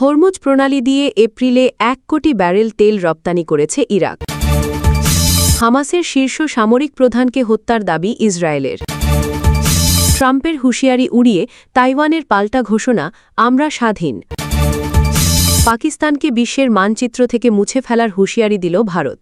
Hormuz প্রণালী দিয়ে এপ্রিলে ১ কোটি ব্যারেল তেল রপ্তানি করেছে ইরাক। হামাসের শীর্ষ সামরিক প্রধানকে হত্যার দাবি ইসরায়েলের। ট্রাম্পের হুঁশিয়ারি উড়িয়ে তাইওয়ানের পাল্টা ঘোষণা, আমরা স্বাধীন। পাকিস্তানকে বিশ্বের মানচিত্র থেকে মুছে ফেলার হুঁশিয়ারি দিল ভারত।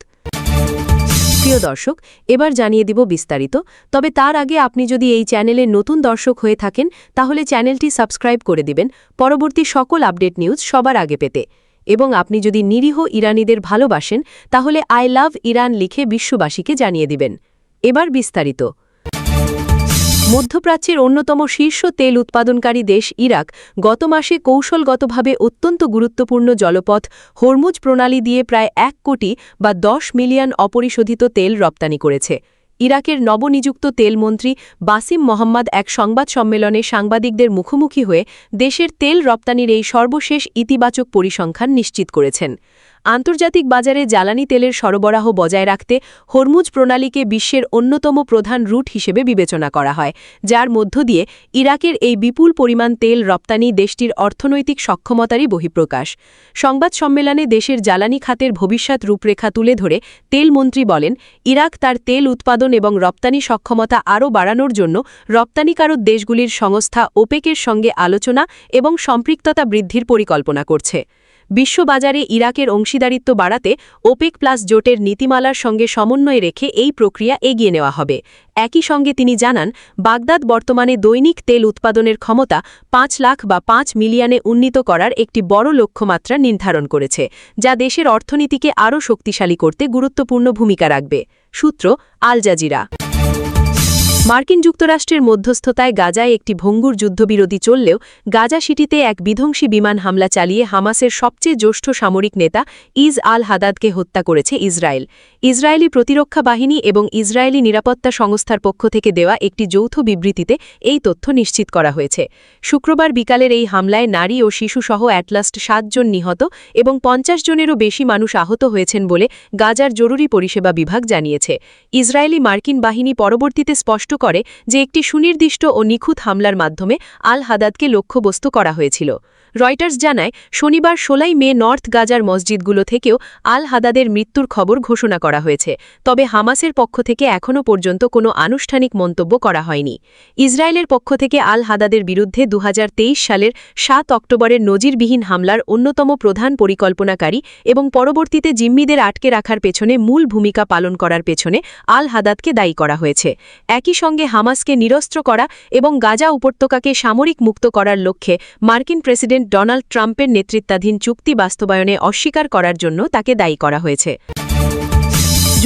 প্রিয় দর্শক, এবার জানিয়ে দিব বিস্তারিত। তবে তার আগে আপনি যদি এই চ্যানেলের নতুন দর্শক হয়ে থাকেন তাহলে চ্যানেলটি সাবস্ক্রাইব করে দিবেন পরবর্তী সকল আপডেট নিউজ সবার আগে পেতে। এবং আপনি যদি নিরীহ ইরানিদের ভালোবাসেন তাহলে আই লাভ ইরান লিখে বিশ্ববাসীকে জানিয়ে দিবেন। এবার বিস্তারিত। মধ্যপ্রাচ্যের অন্যতম শীর্ষ তেল উৎপাদনকারী দেশ ইরাক গত মাসে কৌশলগতভাবে অত্যন্ত গুরুত্বপূর্ণ জলপথ হরমুজ প্রণালী দিয়ে প্রায় ১ কোটি বা ১০ মিলিয়ন অপরিশোধিত তেল রপ্তানি করেছে। ইরাকের নবনিযুক্ত তেলমন্ত্রী বাসিম মোহাম্মদ এক সংবাদ সম্মেলনে সাংবাদিকদের মুখোমুখি হয়ে দেশের তেল রপ্তানির এই সর্বশেষ ইতিবাচক পরিসংখ্যান নিশ্চিত করেছেন। আন্তর্জাতিক বাজারে জ্বালানি তেলের সরবরাহ বজায় রাখতে হরমুজ প্রণালীকে বিশ্বের অন্যতম প্রধান রুট হিসেবে বিবেচনা করা হয়, যার মধ্য দিয়ে ইরাকের এই বিপুল পরিমাণ তেল রপ্তানি দেশটির অর্থনৈতিক সক্ষমতারই বহিঃপ্রকাশ। সংবাদ সম্মেলনে দেশের জ্বালানি খাতের ভবিষ্যৎ রূপরেখা তুলে ধরে তেলমন্ত্রী বলেন, ইরাক তার তেল উৎপাদন এবং রপ্তানি সক্ষমতা আরও বাড়ানোর জন্য রপ্তানিকারক দেশগুলির সংস্থা ওপেকের সঙ্গে আলোচনা এবং সম্পৃক্ততা বৃদ্ধির পরিকল্পনা করছে। বিশ্ববাজারে ইরাকের অংশীদারিত্ব বাড়াতে ওপেক প্লাস জোটের নীতিমালার সঙ্গে সমন্বয় রেখে এই প্রক্রিয়া এগিয়ে নেওয়া হবে। একই সঙ্গে তিনি জানান, বাগদাদ বর্তমানে দৈনিক তেল উৎপাদনের ক্ষমতা ৫ লাখ বা ৫ মিলিয়নে উন্নীত করার একটি বড় লক্ষ্যমাত্রা নির্ধারণ করেছে, যা দেশের অর্থনীতিকে আরও শক্তিশালী করতে গুরুত্বপূর্ণ ভূমিকা রাখবে। সূত্র আল জাজিরা। মার্কিন যুক্তরাষ্ট্রের মধ্যস্থতায় গাজায় একটি ভঙ্গুর যুদ্ধবিরতি চললেও গাজা সিটিতে এক বিধ্বংসী বিমান হামলা চালিয়ে হামাসের সবচেয়ে জ্যেষ্ঠ সামরিক নেতা ইজ আল হাদাদকে হত্যা করেছে ইসরায়েল। ইসরায়েলি প্রতিরক্ষা বাহিনী এবং ইসরায়েলি নিরাপত্তা সংস্থার পক্ষ থেকে দেওয়া একটি যৌথ বিবৃতিতে এই তথ্য নিশ্চিত করা হয়েছে। শুক্রবার বিকালের এই হামলায় নারী ও শিশুসহ অ্যাটলাস্ট ৭ জন নিহত এবং ৫০ জনেরও বেশি মানুষ আহত হয়েছেন বলে গাজার জরুরি পরিষেবা বিভাগ জানিয়েছে। ইসরায়েলি মার্কিন বাহিনী পরবর্তীতে স্পষ্ট করে যে একটি সুনির্দিষ্ট ও নিখুঁত হামলার মাধ্যমে আল হাদাদকে লক্ষ্যবস্তু করা হয়েছিল। রয়টার্স জানায়, শনিবার ১৬ মে নর্থ গাজার মসজিদগুলো থেকেও আল হাদাদের মৃত্যুর খবর ঘোষণা করা হয়েছে, তবে হামাসের পক্ষ থেকে এখনও পর্যন্ত কোনো আনুষ্ঠানিক মন্তব্য করা হয়নি। ইসরায়েলের পক্ষ থেকে আল হাদাদের বিরুদ্ধে ২০২৩ সালের ৭ অক্টোবরের নজিরবিহীন হামলার অন্যতম প্রধান পরিকল্পনাকারী এবং পরবর্তীতে জিম্মিদের আটকে রাখার পেছনে মূল ভূমিকা পালন করার পেছনে আল হাদাদকে দায়ী করা হয়েছে। একই সঙ্গে হামাসকে নিরস্ত্র করা এবং গাজা উপত্যকাকে সামরিক মুক্ত করার লক্ষ্যে মার্কিন প্রেসিডেন্ট ডোনাল্ড ট্রাম্পের নেতৃত্বাধীন চুক্তি বাস্তবায়নে অস্বীকার করার জন্য তাকে দায়ী করা হয়েছে।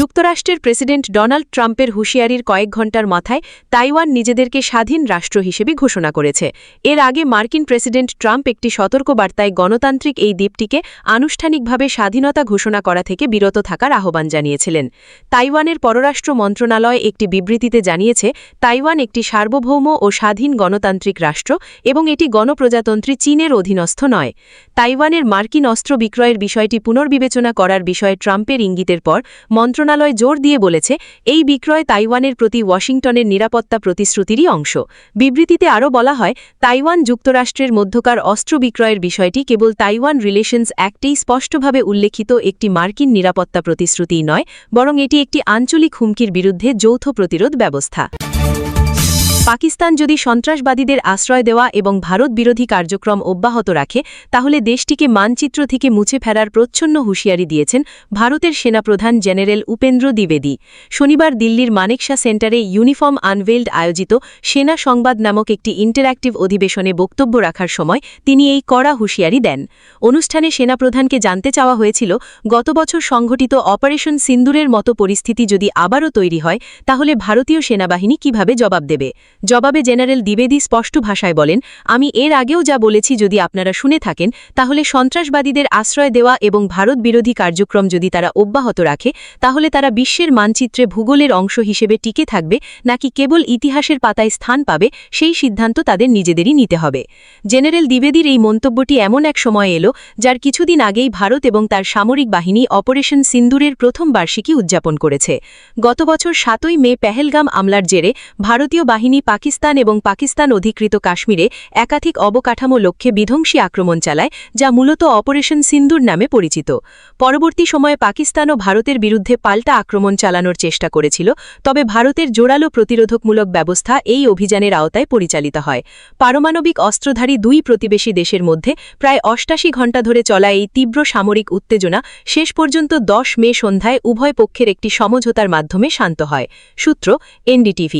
যুক্তরাষ্ট্রের প্রেসিডেন্ট ডোনাল্ড ট্রাম্পের হুঁশিয়ারির কয়েক ঘণ্টার মাথায় তাইওয়ান নিজেদেরকে স্বাধীন রাষ্ট্র হিসেবে ঘোষণা করেছে। এর আগে মার্কিন প্রেসিডেন্ট ট্রাম্প একটি সতর্কবার্তায় গণতান্ত্রিক এই দ্বীপটিকে আনুষ্ঠানিকভাবে স্বাধীনতা ঘোষণা করা থেকে বিরত থাকার আহ্বান জানিয়েছিলেন। তাইওয়ানের পররাষ্ট্র মন্ত্রণালয় একটি বিবৃতিতে জানিয়েছে, তাইওয়ান একটি সার্বভৌম ও স্বাধীন গণতান্ত্রিক রাষ্ট্র এবং এটি গণপ্রজাতন্ত্রী চীনের অধীনস্থ নয়। তাইওয়ানের মার্কিন অস্ত্র বিক্রয়ের বিষয়টি পুনর্বিবেচনা করার বিষয়ে ট্রাম্পের ইঙ্গিতের পর মন্ত্রণালয় জোর দিয়ে বলেছে, এই বিক্রয় তাইওয়ানের প্রতি ওয়াশিংটনের নিরাপত্তা প্রতিশ্রুতিরই অংশ। বিবৃতিতে আরও বলা হয়, তাইওয়ান যুক্তরাষ্ট্রের মধ্যকার অস্ত্র বিক্রয়ের বিষয়টি কেবল তাইওয়ান রিলেশনস অ্যাক্টেই স্পষ্টভাবে উল্লেখিত একটি মার্কিন নিরাপত্তা প্রতিশ্রুতিই নয়, বরং এটি একটি আঞ্চলিক হুমকির বিরুদ্ধে যৌথ প্রতিরোধ ব্যবস্থা। পাকিস্তান যদি সন্ত্রাসবাদীদের আশ্রয় দেওয়া এবং ভারত বিরোধী কার্যক্রম অব্যাহত রাখে তাহলে দেশটিকে মানচিত্র থেকে মুছে ফেলার প্রচ্ছন্ন হুঁশিয়ারি দিয়েছেন ভারতের সেনাপ্রধান জেনারেল উপেন্দ্র দ্বিবেদী। শনিবার দিল্লির মানেকশা সেন্টারে ইউনিফর্ম আনভেইলড আয়োজিত সেনা সংবাদ নামক একটি ইন্টারঅ্যাক্টিভ অধিবেশনে বক্তব্য রাখার সময় তিনি এই কড়া হুঁশিয়ারি দেন। অনুষ্ঠানে সেনাপ্রধানকে জানতে চাওয়া হয়েছিল, গত বছর সংঘটিত অপারেশন সিন্দুরের মতো পরিস্থিতি যদি আবারও তৈরি হয় তাহলে ভারতীয় সেনাবাহিনী কিভাবে জবাব দেবে। জবাবে জেনারেল দ্বিবেদী স্পষ্ট ভাষায় বলেন, আমি এর আগেও যা বলেছি যদি আপনারা শুনে থাকেন তাহলে সন্ত্রাসবাদীদের আশ্রয় দেওয়া এবং ভারত বিরোধী কার্যক্রম যদি তারা অব্যাহত রাখে তাহলে তারা বিশ্বের মানচিত্রে ভূগোলের অংশ হিসেবে টিকে থাকবে নাকি কেবল ইতিহাসের পাতায় স্থান পাবে সেই সিদ্ধান্ত তাদের নিজেদেরই নিতে হবে। জেনারেল দ্বিবেদীর এই মন্তব্যটি এমন এক সময় এলো যার কিছুদিন আগেই ভারত এবং তার সামরিক বাহিনী অপারেশন সিন্দুরের প্রথম বার্ষিকী উদযাপন করেছে। গত বছর ৭ই মে পেহেলগাম হামলার জেরে ভারতীয় বাহিনী পাকিস্তান এবং পাকিস্তান অধিকৃত কাশ্মীরে একাধিক অবকাঠামো লক্ষ্যে বিধ্বংসী আক্রমণ চালায়, যা মূলত অপারেশন সিন্দুর নামে পরিচিত। পরবর্তী সময়ে পাকিস্তানও ভারতের বিরুদ্ধে পাল্টা আক্রমণ চালানোর চেষ্টা করেছিল, তবে ভারতের জোরালো প্রতিরোধকমূলক ব্যবস্থা এই অভিযানের আওতায় পরিচালিত হয়। পারমাণবিক অস্ত্রধারী দুই প্রতিবেশী দেশের মধ্যে প্রায় ৮৮ ঘণ্টা ধরে চলা এই তীব্র সামরিক উত্তেজনা শেষ পর্যন্ত 10 মে সন্ধ্যায় উভয় পক্ষের একটি সমঝোতার মাধ্যমে শান্ত হয়। সূত্র NDTV।